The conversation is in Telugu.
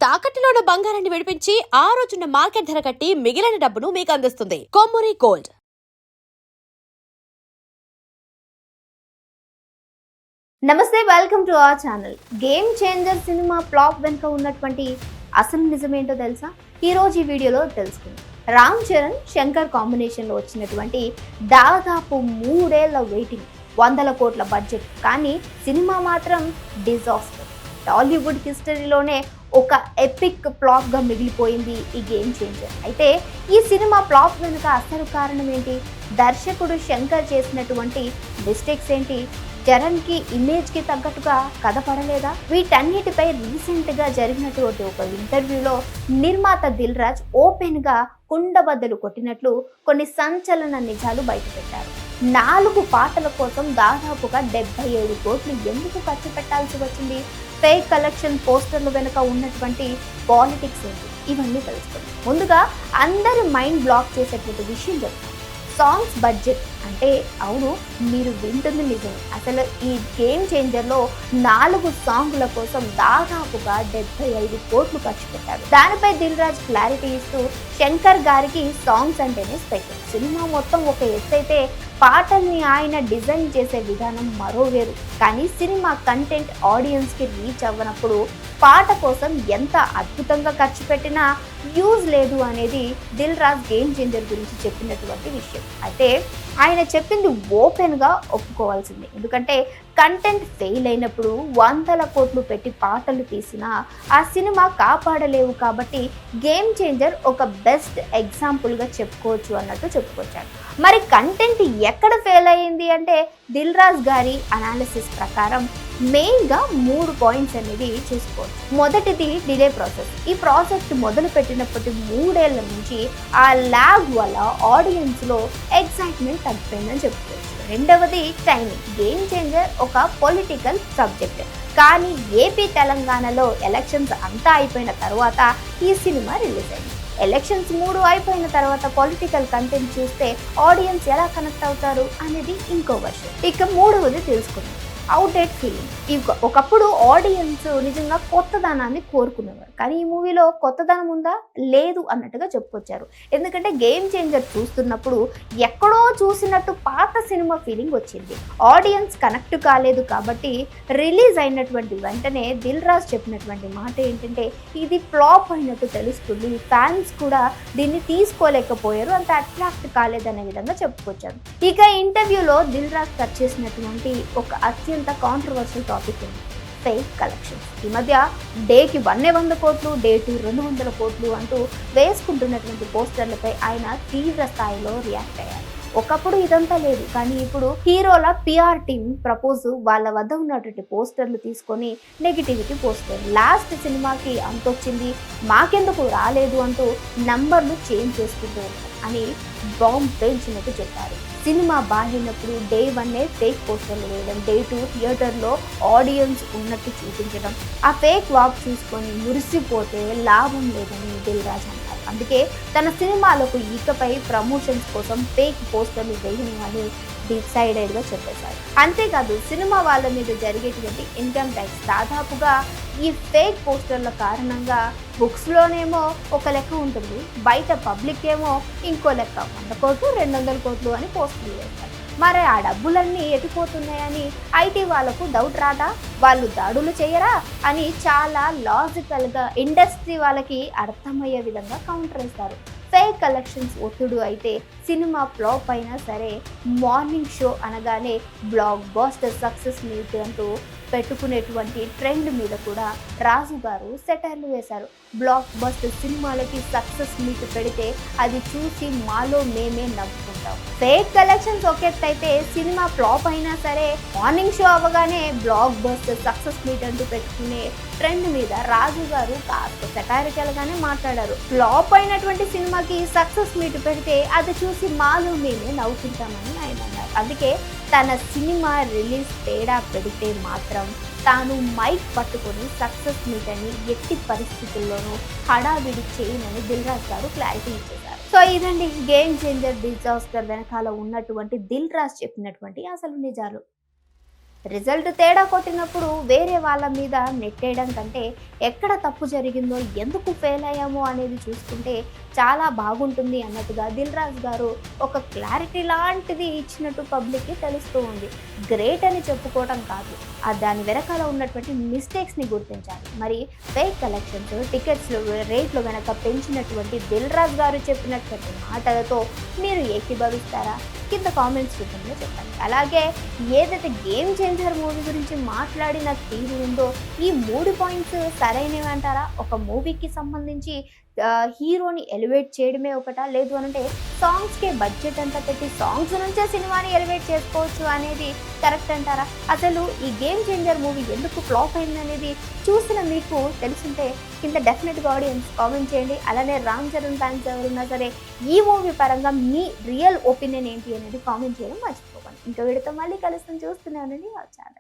తాకట్టులో ఉన్న బంగారాన్ని విడిపించి ఆ రోజున్న మార్కెట్ ధర కట్టి మిగిలిన డబ్బును మీకు అందిస్తుంది కొమ్మూరి గోల్డ్. నమస్తే, welcome to our channel. Game changer cinema flop వెనుక ఉన్నటువంటి అసలు నిజమేంటో తెలుసా? ఈరోజు ఈ వీడియోలో తెలుసుకుందాం. రామ్ చరణ్ శంకర్ కాంబినేషన్లో వచ్చినటువంటి దాదాపు 3 ఏళ్ల వెయిటింగ్, 100 కోట్ల బడ్జెట్, కానీ సినిమా మాత్రం డిజాస్టర్. టాలీవుడ్ హిస్టరీలోనే ఒక ఎపిక్ ఫ్లాప్గా మిగిలిపోయింది ఈ గేమ్ చేంజర్. అయితే ఈ సినిమా ఫ్లాప్ వెనుక అసలు కారణం ఏంటి? దర్శకుడు శంకర్ చేసినటువంటి మిస్టేక్స్ ఏంటి? చరణ్కి ఇమేజ్కి తగ్గట్టుగా కథ పడలేదా? వీటన్నిటిపై రీసెంట్గా జరిగినటువంటి ఒక ఇంటర్వ్యూలో నిర్మాత దిల్ రాజు ఓపెన్గా కుండబద్దలు కొట్టినట్లు కొన్ని సంచలన నిజాలు బయటపెట్టారు. 4 పాటల కోసం దాదాపుగా 77 కోట్లు ఎందుకు ఖర్చు పెట్టాల్సి వచ్చింది? ఫేక్ కలెక్షన్ పోస్టర్ల వెనుక ఉన్నటువంటి పాలిటిక్స్ ఏంటి? ఇవన్నీ తెలుసుకుందాం. ముందుగా అందరి మైండ్ బ్లాక్ చేసేటువంటి విషయం చెప్తాను. సాంగ్స్ బడ్జెట్ అంటే, అవును, మీరు వింటుంది నిజం. అసలు ఈ గేమ్ చేంజర్లో 4 సాంగుల కోసం దాదాపుగా 75 కోట్లు ఖర్చు పెట్టారు. దానిపై దిల్ రాజు క్లారిటీ ఇస్తూ, శంకర్ గారికి సాంగ్స్ అంటేనే స్పెషల్. సినిమా మొత్తం ఒక ఎత్తు అయితే పాటల్ని ఆయన డిజైన్ చేసే విధానం మరో వేరు. కానీ సినిమా కంటెంట్ ఆడియన్స్కి రీచ్ అవ్వనప్పుడు పాట కోసం ఎంత అద్భుతంగా ఖర్చు పెట్టినా యూజ్ లేదు అనేది దిల్ రాజు గేమ్ చేంజర్ గురించి చెప్పినటువంటి విషయం. అయితే ఆయన చెప్పింది ఓపెన్గా ఒప్పుకోవాల్సిందే. ఎందుకంటే కంటెంట్ ఫెయిల్ అయినప్పుడు 100 కోట్లు పెట్టి పాటలు తీసినా ఆ సినిమా కాపాడలేవు. కాబట్టి గేమ్ చేంజర్ ఒక బెస్ట్ ఎగ్జాంపుల్గా చెప్పుకోవచ్చు అన్నట్టు చెప్పుకొచ్చాడు. మరి కంటెంట్ ఎక్కడ ఫెయిల్ అయ్యింది అంటే, దిల్ రాజు గారి అనాలిసిస్ ప్రకారం మెయిన్గా 3 పాయింట్స్ అనేది చూసుకోవచ్చు. మొదటిది డిలే ప్రాసెస్. ఈ ప్రాజెక్ట్ మొదలు పెట్టినప్పటి 3 ఏళ్ల నుంచి ఆ ల్యాగ్ వల్ల ఆడియన్స్లో ఎక్సైట్మెంట్ తగ్గిపోయిందని చెప్పుకోవచ్చు. రెండవది టైమింగ్. గేమ్ చేంజర్ ఒక పొలిటికల్ సబ్జెక్ట్, కానీ ఏపీ తెలంగాణలో ఎలక్షన్స్ అంతా అయిపోయిన తర్వాత ఈ సినిమా రిలీజ్ అయింది. ఎలక్షన్స్ 3 అయిపోయిన తర్వాత పొలిటికల్ కంటెంట్ చూస్తే ఆడియన్స్ ఎలా కనెక్ట్ అవుతారు అనేది ఇంకో వర్షన్. ఇక మూడవది తెలుసుకుందాం, అవుట్డేట్ ఫీలింగ్. ఒకప్పుడు ఆడియన్స్ నిజంగా కొత్తదనాన్ని కోరుకునేవారు, కానీ ఈ మూవీలో కొత్తదనం ఉందా? లేదు అన్నట్టుగా చెప్పుకొచ్చారు. ఎందుకంటే గేమ్ చేంజర్ చూస్తున్నప్పుడు ఎక్కడో చూసినట్టు పాత సినిమా ఫీలింగ్ వచ్చింది. ఆడియన్స్ కనెక్ట్ కాలేదు. కాబట్టి రిలీజ్ అయినటువంటి వెంటనే దిల్ రాజు చెప్పినటువంటి మాట ఏంటంటే, ఇది ఫ్లాప్ అయినట్టు తెలుస్తుంది, ఫ్యాన్స్ కూడా దీన్ని తీసుకోలేకపోయారు, అంత అట్రాక్ట్ కాలేదనే విధంగా చెప్పుకొచ్చారు. ఇక ఇంటర్వ్యూలో దిల్ రాజు టచ్ చేసినటువంటి ఒక అత్యంత కాంట్రవర్షియల్ టాపిక్ ఉంది, ఫేక్ కలెక్షన్స్. ఈ మధ్య డేకి 100 కోట్లు, డే 2 200 కోట్లు అంటూ వేసుకుంటున్నటువంటి పోస్టర్లపై ఆయన తీవ్ర స్థాయిలో రియాక్ట్ అయ్యారు. ఒకప్పుడు ఇదంతా లేదు, కానీ ఇప్పుడు హీరోల PR టీమ్ ప్రపోజ్ వాళ్ళ వద్ద ఉన్నటువంటి పోస్టర్లు తీసుకొని నెగిటివిటీ పోస్టర్, లాస్ట్ సినిమాకి అంతొచ్చింది మాకెందుకు రాలేదు అంటూ నంబర్లు చేంజ్ చేసుకుంటూ అని బాంబ్ పేల్చినట్టు చెప్పారు. సినిమా బాగినప్పుడు డే 1 ఫేక్ పోస్టర్లు వేయడం, డే 2 థియేటర్లో ఆడియన్స్ ఉన్నట్టు చూపించడం, ఆ ఫేక్ వాక్ చూసుకొని మురిసిపోతే లాభం లేదని దిల్ రాజు అంటారు. అందుకే తన సినిమాలకు ఇకపై ప్రమోషన్స్ కోసం ఫేక్ పోస్టర్లు వేయని డిసైడెడ్గా చెప్పేశారు. అంతేకాదు సినిమా వాళ్ళ మీద జరిగేటువంటి ఇన్కమ్ ట్యాక్స్ దాదాపుగా ఈ ఫేక్ పోస్టర్ల కారణంగా బుక్స్లోనేమో ఒక లెక్క ఉంటుంది, బయట పబ్లిక్ ఏమో ఇంకో లెక్క, 100 కోట్లు 200 కోట్లు అని పోస్టర్లు వేస్తారు. మరి ఆ డబ్బులన్నీ ఎటుపోతున్నాయని ఐటీ వాళ్ళకు డౌట్ రాదా? వాళ్ళు దాడులు చేయరా అని చాలా లాజికల్గా ఇండస్ట్రీ వాళ్ళకి అర్థమయ్యే విధంగా కౌంటర్ వేస్తారు. ఫేక్ కలెక్షన్స్ ఒత్తుడు అయితే సినిమా ఫ్లాప్ అయినా సరే మార్నింగ్ షో అనగానే బ్లాక్ బస్టర్ సక్సెస్ మీట్ అంటూ పెట్టుకునేటువంటి ట్రెండ్ మీద కూడా రాజు గారు సెటైర్లు వేశారు. బ్లాక్ బస్టర్ సినిమాలకి సక్సెస్ మీట్ పెడితే అది చూసి మాలో మేమే నవ్వుకుంటాం. ఫేక్ కలెక్షన్స్ ఒకెత్తైతే సినిమా ఫ్లాప్ అయినా సరే మార్నింగ్ షో అవ్వగానే బ్లాక్ బస్టర్ సక్సెస్ మీట్ అంటూ పెట్టుకునే ట్రెండ్ మీద రాజు గారు కాస్త సెటైరికల్గానే మాట్లాడారు. ఫ్లాప్ అయినటువంటి సినిమాకి సక్సెస్ మీట్ పెడితే అది చూసి మాలో మేమే నవ్వుకుంటామని ఆయన అన్నారు. అందుకే తన సినిమా రిలీజ్ తేడా పెడితే మాత్రం తాను మైక్ పట్టుకొని సక్సెస్ మీట్ అని ఎట్టి పరిస్థితుల్లోనూ హడావిడి చేయనని దిల్ రాజు గారు క్లారిటీ ఇచ్చేశారు. సో ఇదండి గేమ్ చేంజర్ డిజాస్టర్ వెనకాల ఉన్నటువంటి దిల్ రాజు చెప్పినటువంటి అసలు నిజాలు. రిజల్ట్ తేడా కొట్టినప్పుడు వేరే వాళ్ళ మీద నెట్టేయడం కంటే ఎక్కడ తప్పు జరిగిందో ఎందుకు ఫెయిల్ అయ్యామో అనేది చూసుకుంటే చాలా బాగుంటుంది అన్నట్టుగా దిల్ రాజు గారు ఒక క్లారిటీ లాంటిది ఇచ్చినట్టు పబ్లిక్కి తెలుస్తూ ఉంది. గ్రేట్ అని చెప్పుకోవడం కాదు, దాని వెనకాల ఉన్నటువంటి మిస్టేక్స్ని గుర్తించాలి. మరి ఫేక్ కలెక్షన్స్, టికెట్స్ రేట్లు వెనక పెంచినటువంటి దిల్ రాజు గారు చెప్పినటువంటి మాటలతో మీరు ఏకీభవిస్తారా? కింద కామెంట్స్ రూపంలో చెప్పండి. అలాగే ఏదైతే గేమ్ చేంజర్ మూవీ గురించి మాట్లాడిన తీరు ఉందో ఈ 3 పాయింట్స్ సరైనవి అంటారా? ఒక మూవీకి సంబంధించి హీరోని ఎలివేట్ చేయడమే ఒకటా, లేదు అనంటే సాంగ్స్కే బడ్జెట్ అంతా పెట్టి సాంగ్స్ నుంచే సినిమాని ఎలివేట్ చేసుకోవచ్చు అనేది కరెక్ట్ అంటారా? అసలు ఈ గేమ్ చేంజర్ మూవీ ఎందుకు ఫ్లాప్ అయింది అనేది చూసిన మీకు తెలుసుంటే కింద డెఫినెట్గా ఆడియన్స్ కామెంట్ చేయండి. అలానే రామ్ చరణ్ ఫ్యాన్స్ ఎవరున్నా సరే ఈ మూవీ పరంగా మీ రియల్ ఒపీనియన్ ఏంటి అనేది కామెంట్ చేయడం మర్చిపోకండి. ఇంకో వీడియోతో మళ్ళీ కలుస్తాం, చూస్తూనే ఉండండి ఆ ఛానల్.